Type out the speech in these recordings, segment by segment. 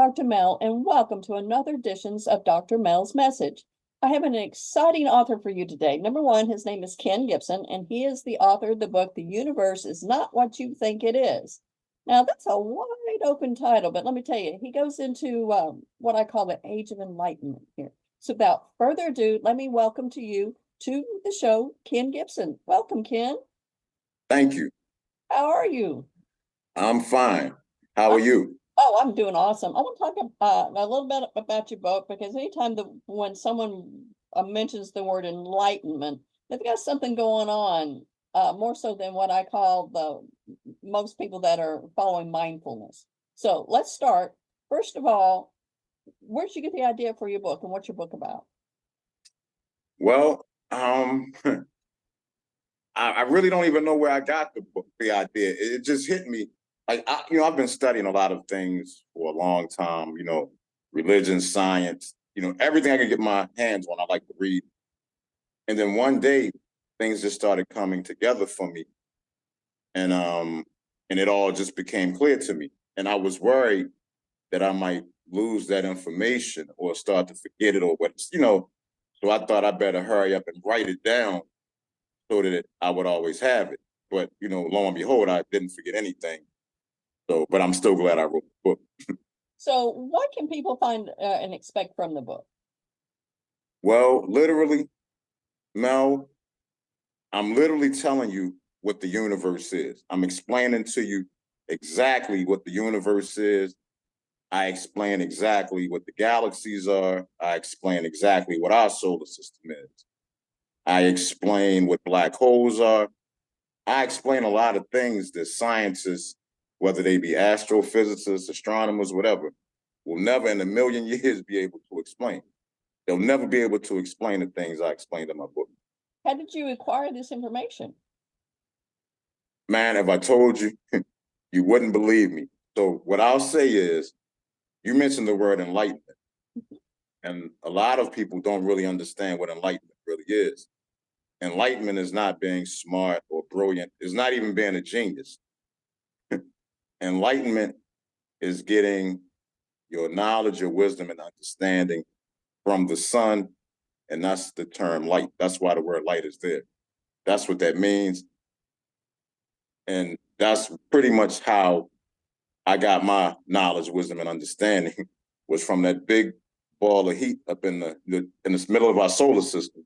Dr. Mel, and welcome to another edition of Dr. Mel's Message. I have an exciting author for you today. Number one, his name is Ken Gibson, and he is the author of the book, The Universe is Not What You Think It Is. Now, that's a wide open title, but let me tell you, he goes into what I call the Age of Enlightenment here. So without further ado, let me welcome to you to the show, Ken Gibson. Welcome, Ken. Thank you. How are you? I'm fine. How are you? Oh, I'm doing awesome. I want to talk a little bit about your book, because anytime when someone mentions the word enlightenment, they've got something going on, more so than what I call most people that are following mindfulness. So let's start. First of all, where'd you get the idea for your book, and what's your book about? Well, I really don't even know where I got the idea. It just hit me. I've been studying a lot of things for a long time, religion, science, everything I can get my hands on, I like to read. And then one day things just started coming together for me. And it all just became clear to me. And I was worried that I might lose that information or start to forget it or what, so I thought I better hurry up and write it down so that I would always have it. But, lo and behold, I didn't forget anything. So, but I'm still glad I wrote the book. So what can people find and expect from the book? Well, literally, Mel, I'm literally telling you what the universe is. I'm explaining to you exactly what the universe is. I explain exactly what the galaxies are. I explain exactly what our solar system is. I explain what black holes are. I explain a lot of things that scientists, whether they be astrophysicists, astronomers, whatever, will never in a million years be able to explain. They'll never be able to explain the things I explained in my book. How did you acquire this information? Man, if I told you, you wouldn't believe me. So what I'll say is, you mentioned the word enlightenment. And a lot of people don't really understand what enlightenment really is. Enlightenment is not being smart or brilliant. It's not even being a genius. Enlightenment is getting your knowledge, your wisdom, and understanding from the sun, and that's the term light. That's why the word light is there. That's what that means. And that's pretty much how I got my knowledge, wisdom, and understanding was from that big ball of heat up in the middle of our solar system.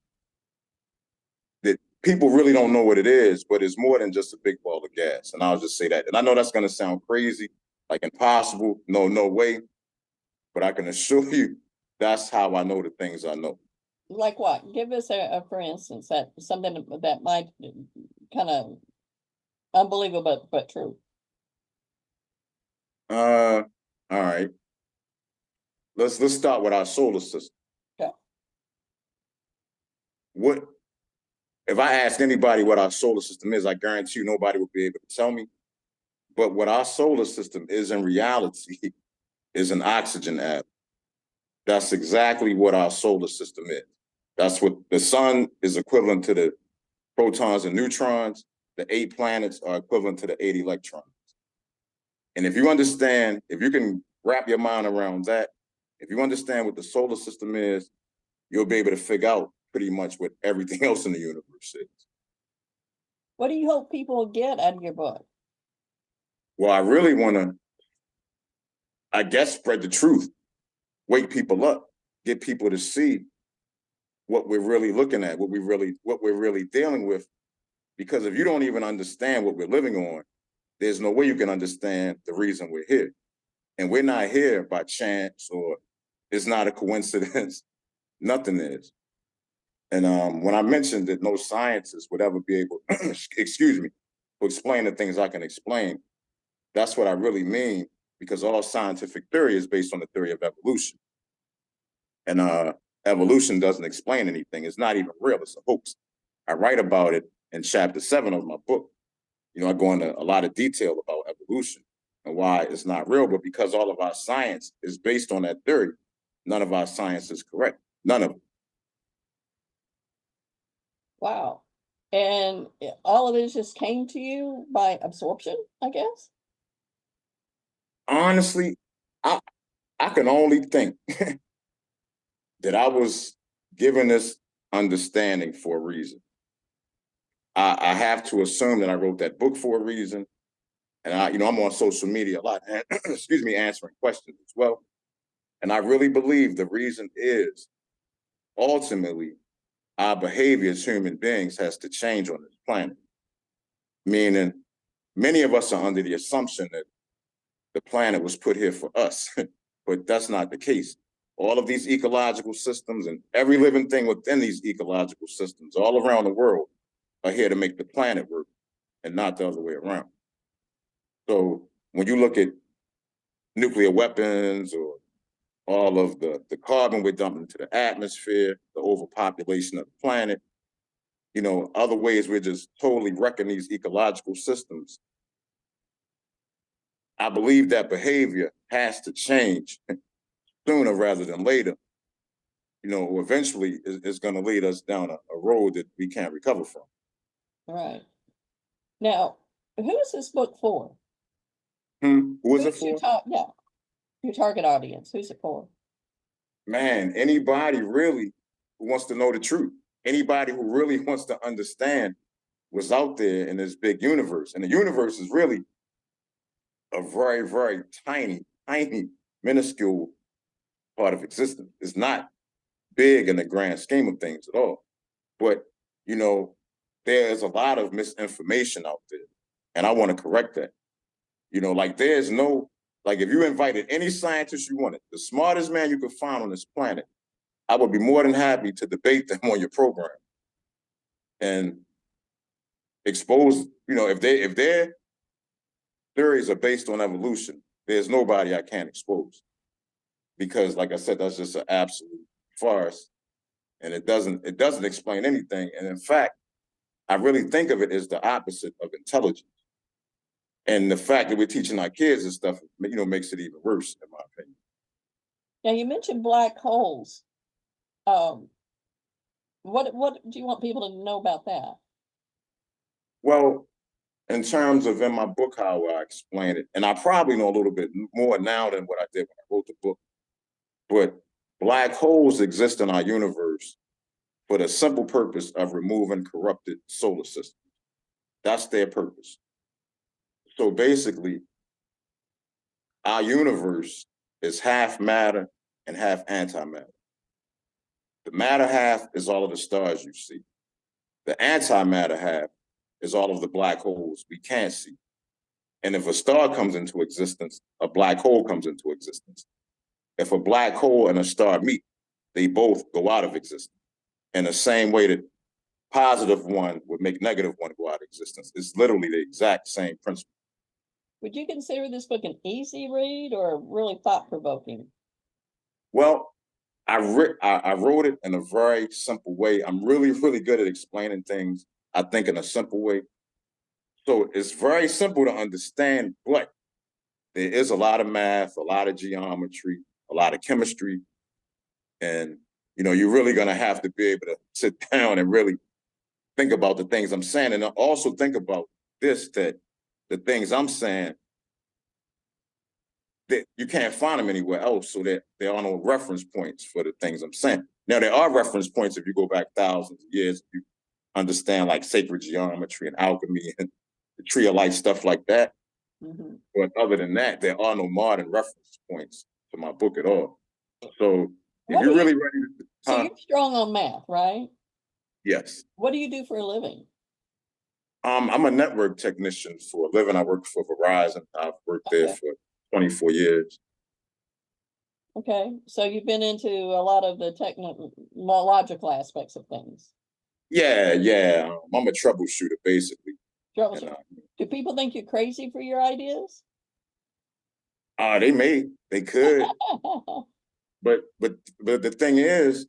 That people really don't know what it is, but it's more than just a big ball of gas. And I'll just say that. And I know that's going to sound crazy, like impossible. No way. But I can assure you, that's how I know the things I know. Like what? Give us for instance, that something that might kind of unbelievable, but true. All right. Let's start with our solar system. Okay. What if I ask anybody what our solar system is? I guarantee you nobody will be able to tell me. But what our solar system is in reality is an oxygen atom. That's exactly what our solar system is. That's what the sun is equivalent to the protons and neutrons. The 8 planets are equivalent to the 8 electrons. And if you understand, if you can wrap your mind around that, if you understand what the solar system is, you'll be able to figure out pretty much what everything else in the universe is. What do you hope people get out of your book? Well, I really want to, I guess, spread the truth, wake people up, get people to see what we're really looking at, what we're really dealing with. Because if you don't even understand what we're living on, there's no way you can understand the reason we're here. And we're not here by chance, or it's not a coincidence. Nothing is. And when I mentioned that no scientist would ever be able, excuse me, to explain the things I can explain, that's what I really mean, because all scientific theory is based on the theory of evolution. And evolution doesn't explain anything. It's not even real. It's a hoax. I write about it in chapter 7 of my book. I go into a lot of detail about evolution and why it's not real, but because all of our science is based on that theory, none of our science is correct. None of it. Wow. And all of it just came to you by absorption, I guess? Honestly, I can only think that I was given this understanding for a reason. I have to assume that I wrote that book for a reason. And I'm on social media a lot, excuse me, answering questions as well. And I really believe the reason is ultimately our behavior as human beings has to change on this planet. Meaning, many of us are under the assumption that the planet was put here for us, but that's not the case. All of these ecological systems and every living thing within these ecological systems all around the world are here to make the planet work and not the other way around. So when you look at nuclear weapons or all of the carbon we're dumping into the atmosphere, the overpopulation of the planet, other ways we're just totally wrecking these ecological systems. I believe that behavior has to change sooner rather than later, or eventually is going to lead us down a road that we can't recover from. Right. Now, who is this book for? Who is it for? Your target audience. Who's it for? Man, anybody really who wants to know the truth. Anybody who really wants to understand what's out there in this big universe. And the universe is really a very, very tiny, minuscule part of existence. It's not big in the grand scheme of things at all. But, there's a lot of misinformation out there. And I want to correct that. There's no, if you invited any scientist you wanted, the smartest man you could find on this planet, I would be more than happy to debate them on your program and expose, if their theories are based on evolution, there's nobody I can't expose. Because like I said, that's just an absolute farce. And it doesn't explain anything. And in fact, I really think of it as the opposite of intelligence. And the fact that we're teaching our kids this stuff, makes it even worse, in my opinion. Now, you mentioned black holes. What do you want people to know about that? Well, in terms of in my book, how I explain it, and I probably know a little bit more now than what I did when I wrote the book, but black holes exist in our universe for the simple purpose of removing corrupted solar systems. That's their purpose. So basically, our universe is half matter and half antimatter. The matter half is all of the stars you see. The antimatter half is all of the black holes we can't see. And if a star comes into existence, a black hole comes into existence. If a black hole and a star meet, they both go out of existence. In the same way that positive one would make negative one go out of existence. It's literally the exact same principle. Would you consider this book an easy read or really thought-provoking? Well, I wrote it in a very simple way. I'm really, really good at explaining things, I think, in a simple way. So it's very simple to understand, but there is a lot of math, a lot of geometry, a lot of chemistry. And, you're really going to have to be able to sit down and really think about the things I'm saying. And also think about that the things I'm saying, that you can't find them anywhere else, so that there are no reference points for the things I'm saying. Now, there are reference points if you go back thousands of years, you understand like sacred geometry and alchemy and the tree of life, stuff like that. Mm-hmm. But other than that, there are no modern reference points to my book at all. So if you're really ready to... So you're strong on math, right? Yes. What do you do for a living? I'm a network technician for a living. I work for Verizon. I've worked there for 24 years. Okay, so you've been into a lot of the technological aspects of things. Yeah. I'm a troubleshooter, basically. Troubleshooter. Do people think you're crazy for your ideas? They could. But the thing is,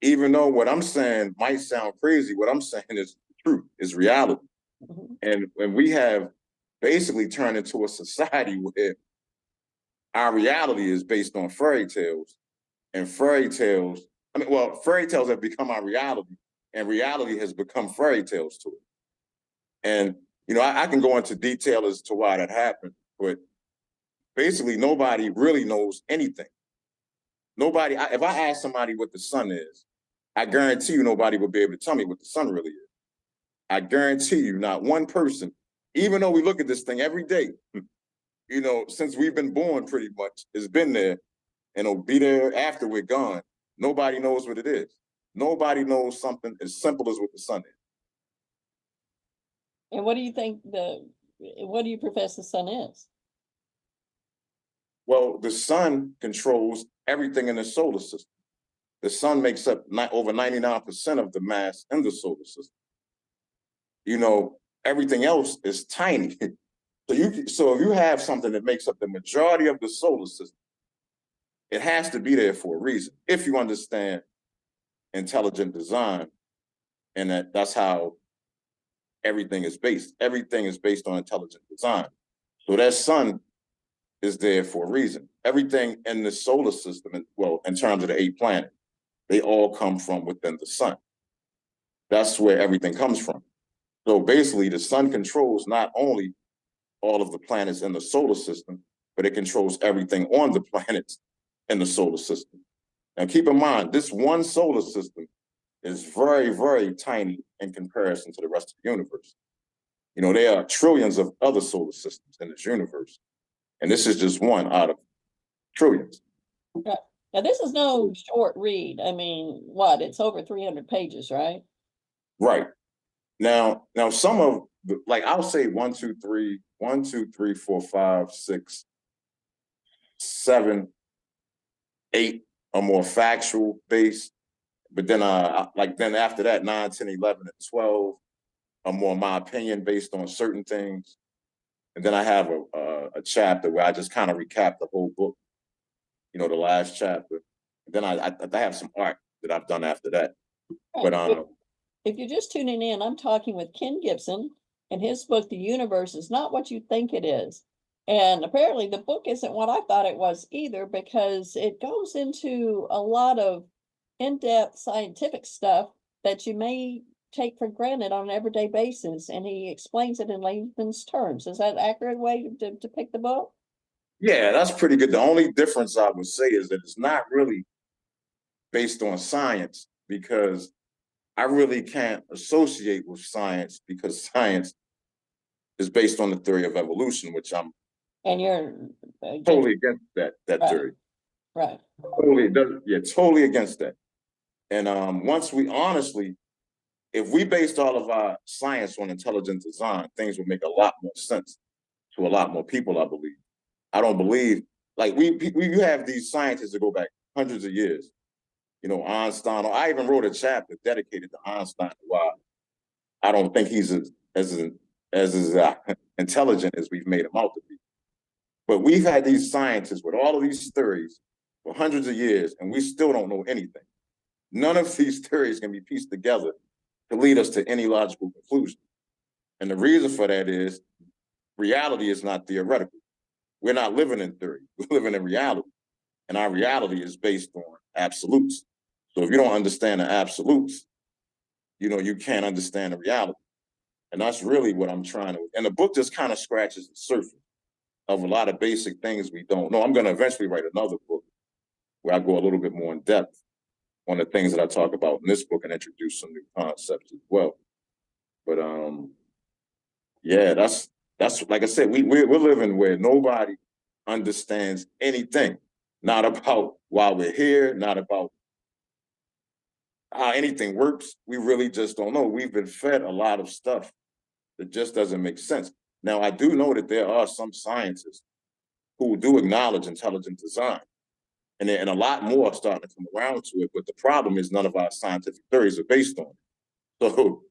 even though what I'm saying might sound crazy, what I'm saying is truth, is reality. Mm-hmm. And when we have basically turned into a society where our reality is based on fairy tales, and fairy tales have become our reality, and reality has become fairy tales to it. And, I can go into detail as to why that happened, but basically nobody really knows anything. Nobody, if I ask somebody what the sun is, I guarantee you nobody will be able to tell me what the sun really is. I guarantee you not one person, even though we look at this thing every day, you know, since we've been born pretty much, it's been there and it'll be there after we're gone. Nobody knows what it is. Nobody knows something as simple as what the sun is. And what do you think what do you profess the sun is? Well, the sun controls everything in the solar system. The sun makes up over 99% of the mass in the solar system. You know, everything else is tiny. So if you have something that makes up the majority of the solar system, it has to be there for a reason. If you understand intelligent design, and that's how everything is based. Everything is based on intelligent design. So that sun is there for a reason. Everything in the solar system, well, in terms of the 8 planets, they all come from within the sun. That's where everything comes from. So basically, the sun controls not only all of the planets in the solar system, but it controls everything on the planets in the solar system. Now, keep in mind, this one solar system is very, very tiny in comparison to the rest of the universe. You know, there are trillions of other solar systems in this universe, and this is just one out of trillions. Now, this is no short read. I mean, what? It's over 300 pages, right? Right. Now some of the, like, I'll say 1, 2, 3, 1, 2, 3, 4, 5, 6, 7, 8 are more factual based. But then then after that, 9, 10, 11, and 12 are more my opinion based on certain things. And then I have a chapter where I just kind of recap the whole book, you know, the last chapter. And then I have some art that I've done after that. Right. But if you're just tuning in, I'm talking with Ken Gibson and his book, The Universe is Not What You Think It Is. And apparently the book isn't what I thought it was either, because it goes into a lot of in-depth scientific stuff that you may take for granted on an everyday basis. And he explains it in layman's terms. Is that an accurate way to pick the book? yeah, that's pretty good. The only difference I would say is that it's not really based on science, because I really can't associate with science, because science is based on the theory of evolution, which I'm And you're totally against that right, theory. right. Totally against that. And once we honestly, if we based all of our science on intelligent design, things would make a lot more sense to a lot more people, I believe. I don't believe, like, we have these scientists that go back hundreds of years. You know, Einstein. I even wrote a chapter dedicated to Einstein. Why I don't think he's as intelligent as we've made him out to be. But we've had these scientists with all of these theories for hundreds of years, and we still don't know anything. None of these theories can be pieced together to lead us to any logical conclusion. And the reason for that is reality is not theoretical. We're not living in theory. We're living in reality. And our reality is based on absolutes. So if you don't understand the absolutes, you know, you can't understand the reality. And that's really what I'm trying to, and the book just kind of scratches the surface of a lot of basic things we don't know. I'm going to eventually write another book where I go a little bit more in depth on the things that I talk about in this book and introduce some new concepts as well. But yeah, that's like I said, we're living where nobody understands anything, not about why we're here, not about how anything works. We really just don't know. We've been fed a lot of stuff that just doesn't make sense. Now, I do know that there are some scientists who do acknowledge intelligent design, and a lot more are starting to come around to it. But the problem is none of our scientific theories are based on it. So,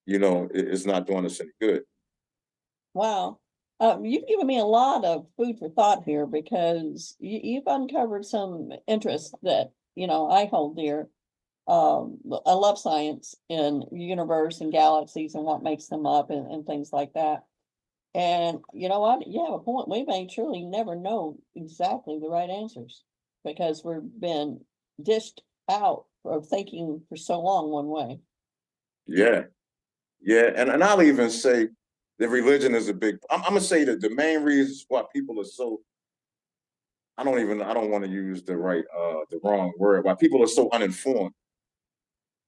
you know, it's not doing us any good. Wow. You've given me a lot of food for thought here, because you've uncovered some interests that, I hold dear. I love science and universe and galaxies and what makes them up and things like that. And you know what? You have a point. We may truly never know exactly the right answers, because we've been dished out of thinking for so long one way. Yeah, yeah, and I'll even say that religion is a big. I'm gonna say that the main reasons why people are so I don't want to use the wrong word. Why people are so uninformed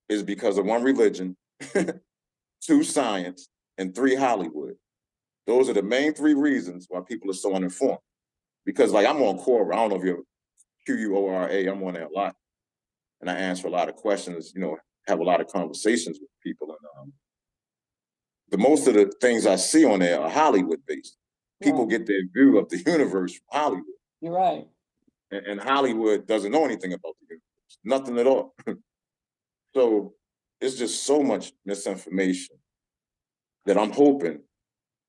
is because of one, religion, two, science, and three, Hollywood. Those are the main three reasons why people are so uninformed. Because like I'm on Quora, I don't know if you're Quora, I'm on there a lot, and I answer a lot of questions. Have a lot of conversations with people, and the most of the things I see on there are Hollywood based. People Right. get their view of the universe from Hollywood, You're right. and Hollywood doesn't know anything about the universe, nothing at all. So it's just so much misinformation that I'm hoping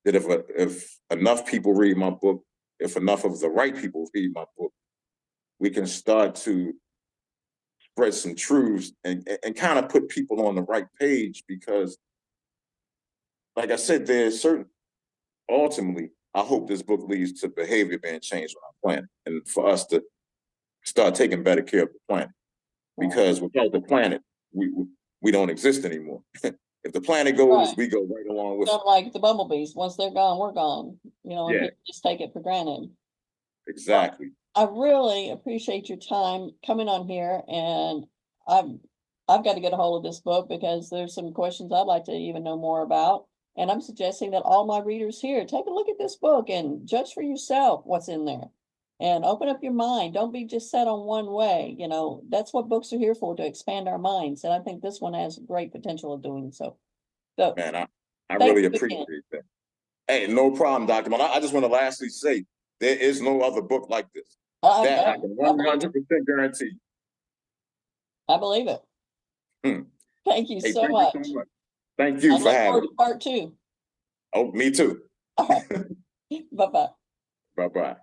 that if enough people read my book, if enough of the right people read my book, we can start to spread some truths and kind of put people on the right page. Because, like I said, there's certain, ultimately, I hope this book leads to behavior being changed on our planet, and for us to start taking better care of the planet. Because without the planet, we don't exist anymore. If the planet goes, Right. we go right along with it. Kind of like the bumblebees. Once they're gone, we're gone. And Yeah, people just take it for granted. exactly. I really appreciate your time coming on here, and I've I've got to get a hold of this book because there's some questions I'd like to even know more about. And I'm suggesting that all my readers here take a look at this book and judge for yourself what's in there. And open up your mind. Don't be just set on one way. That's what books are here for, to expand our minds. And I think this one has great potential of doing so. So Man, I thank really you again. appreciate that. Hey, no problem, Dr. Mel. I just want to lastly say there is no other book like this. That I can I believe it. 100% guarantee. I believe it. Hmm. Thank you Hey, so thank you so much. much. Thank you I for look having forward me. to part two. Oh, me too. All right. Bye-bye. Bye bye.